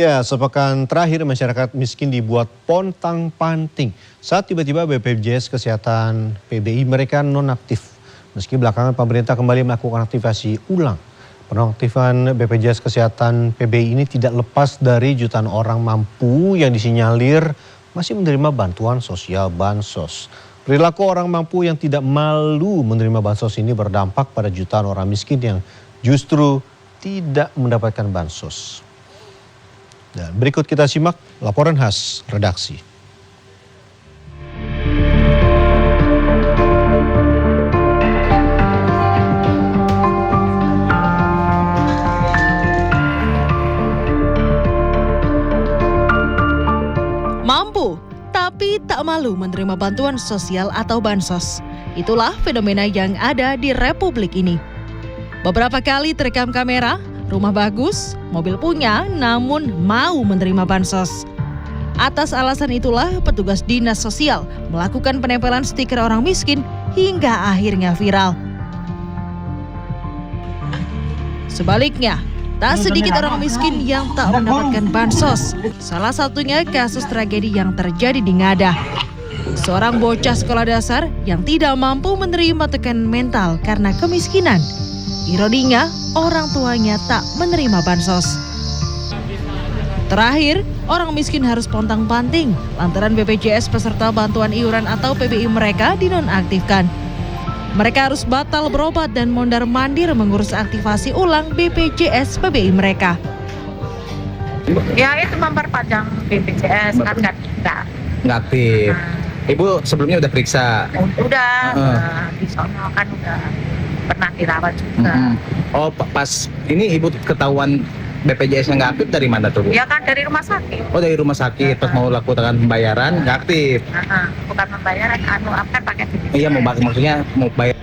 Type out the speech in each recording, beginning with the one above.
Ya, sepekan terakhir masyarakat miskin dibuat pontang-panting saat tiba-tiba BPJS Kesehatan PBI mereka nonaktif. Meski belakangan pemerintah kembali melakukan aktivasi ulang. Penonaktifan BPJS Kesehatan PBI ini tidak lepas dari jutaan orang mampu yang disinyalir masih menerima bantuan sosial bansos. Perilaku orang mampu yang tidak malu menerima bansos ini berdampak pada jutaan orang miskin yang justru tidak mendapatkan bansos. Dan berikut kita simak laporan khas redaksi. Mampu, tapi tak malu menerima bantuan sosial atau bansos. Itulah fenomena yang ada di Republik ini. Beberapa kali terekam kamera, rumah bagus, mobil punya, namun mau menerima bansos. Atas alasan itulah petugas dinas sosial melakukan penempelan stiker orang miskin hingga akhirnya viral. Sebaliknya, tak sedikit orang miskin yang tak mendapatkan bansos. Salah satunya kasus tragedi yang terjadi di Ngada. Seorang bocah sekolah dasar yang tidak mampu menerima tekanan mental karena kemiskinan. Ironinya, orang tuanya tak menerima bansos. Terakhir, orang miskin harus pontang-panting lantaran BPJS peserta bantuan iuran atau PBI mereka dinonaktifkan. Mereka harus batal berobat dan mondar-mandir mengurus aktivasi ulang BPJS PBI mereka. Ya itu memperpanjang BPJS kan nggak aktif. Ibu sebelumnya udah periksa? Udah, di sono kan udah pernah dirawat juga. Oh pas ini ibu ketahuan BPJS-nya nggak aktif dari mana tuh Bu? Ya kan dari rumah sakit. Oh dari rumah sakit, pas mau lakukan pembayaran nggak aktif? Bukan pembayaran, apa pakai BPJS. Iya maksudnya mau bayar.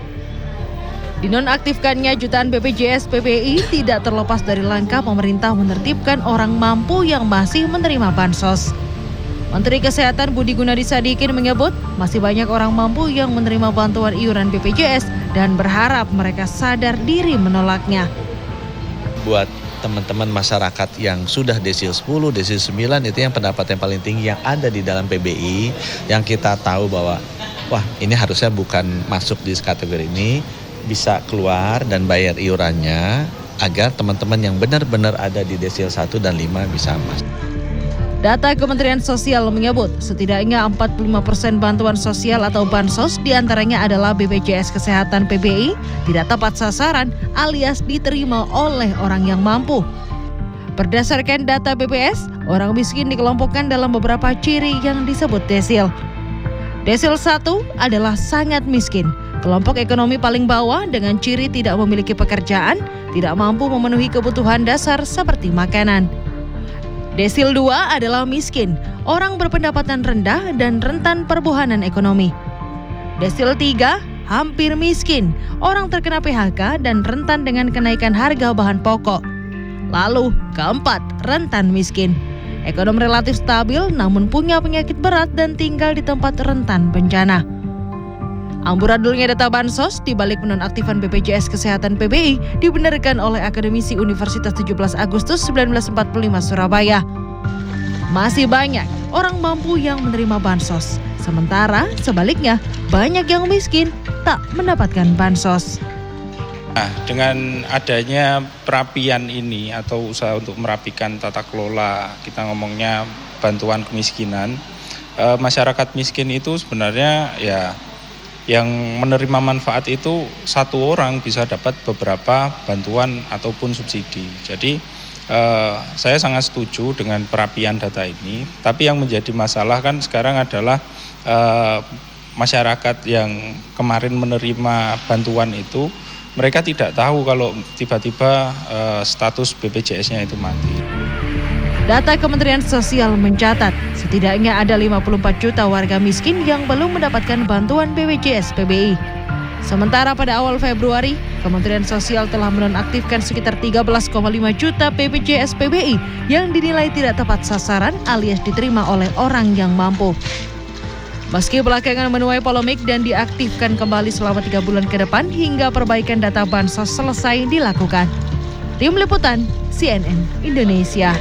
Dinonaktifkannya jutaan BPJS PBI tidak terlepas dari langkah pemerintah menertibkan orang mampu yang masih menerima bansos. Menteri Kesehatan Budi Gunadi Sadikin menyebut masih banyak orang mampu yang menerima bantuan iuran BPJS dan berharap mereka sadar diri menolaknya. Buat teman-teman masyarakat yang sudah desil 10, desil 9 itu yang pendapat yang paling tinggi yang ada di dalam PBI yang kita tahu bahwa wah ini harusnya bukan masuk di kategori ini, bisa keluar dan bayar iurannya agar teman-teman yang benar-benar ada di desil 1 dan 5 bisa masuk. Data Kementerian Sosial menyebut setidaknya 45% bantuan sosial atau bansos diantaranya adalah BPJS Kesehatan PBI tidak tepat sasaran alias diterima oleh orang yang mampu. Berdasarkan data BPS, orang miskin dikelompokkan dalam beberapa ciri yang disebut desil. Desil 1 adalah sangat miskin, kelompok ekonomi paling bawah dengan ciri tidak memiliki pekerjaan, tidak mampu memenuhi kebutuhan dasar seperti makanan. Desil 2 adalah miskin, orang berpendapatan rendah dan rentan perbuhanan ekonomi. Desil 3 hampir miskin, orang terkena PHK dan rentan dengan kenaikan harga bahan pokok. Lalu keempat, rentan miskin. Ekonomi relatif stabil namun punya penyakit berat dan tinggal di tempat rentan bencana. Amburadulnya data bansos di balik penonaktifan BPJS Kesehatan PBI dibenarkan oleh akademisi Universitas 17 Agustus 1945 Surabaya. Masih banyak orang mampu yang menerima bansos, sementara sebaliknya banyak yang miskin tak mendapatkan bansos. Nah, dengan adanya perapian ini atau usaha untuk merapikan tata kelola, kita ngomongnya bantuan kemiskinan, masyarakat miskin itu sebenarnya ya yang menerima manfaat itu satu orang bisa dapat beberapa bantuan ataupun subsidi. Jadi saya sangat setuju dengan perapian data ini. Tapi yang menjadi masalah kan sekarang adalah masyarakat yang kemarin menerima bantuan itu mereka tidak tahu kalau tiba-tiba status BPJS-nya itu mati. Data Kementerian Sosial mencatat setidaknya ada 54 juta warga miskin yang belum mendapatkan bantuan BPJS PBI. Sementara pada awal Februari, Kementerian Sosial telah menonaktifkan sekitar 13,5 juta BPJS PBI yang dinilai tidak tepat sasaran alias diterima oleh orang yang mampu. Meski belakangan menuai polemik dan diaktifkan kembali selama 3 bulan ke depan hingga perbaikan data bansos selesai dilakukan. Tim Liputan CNN Indonesia.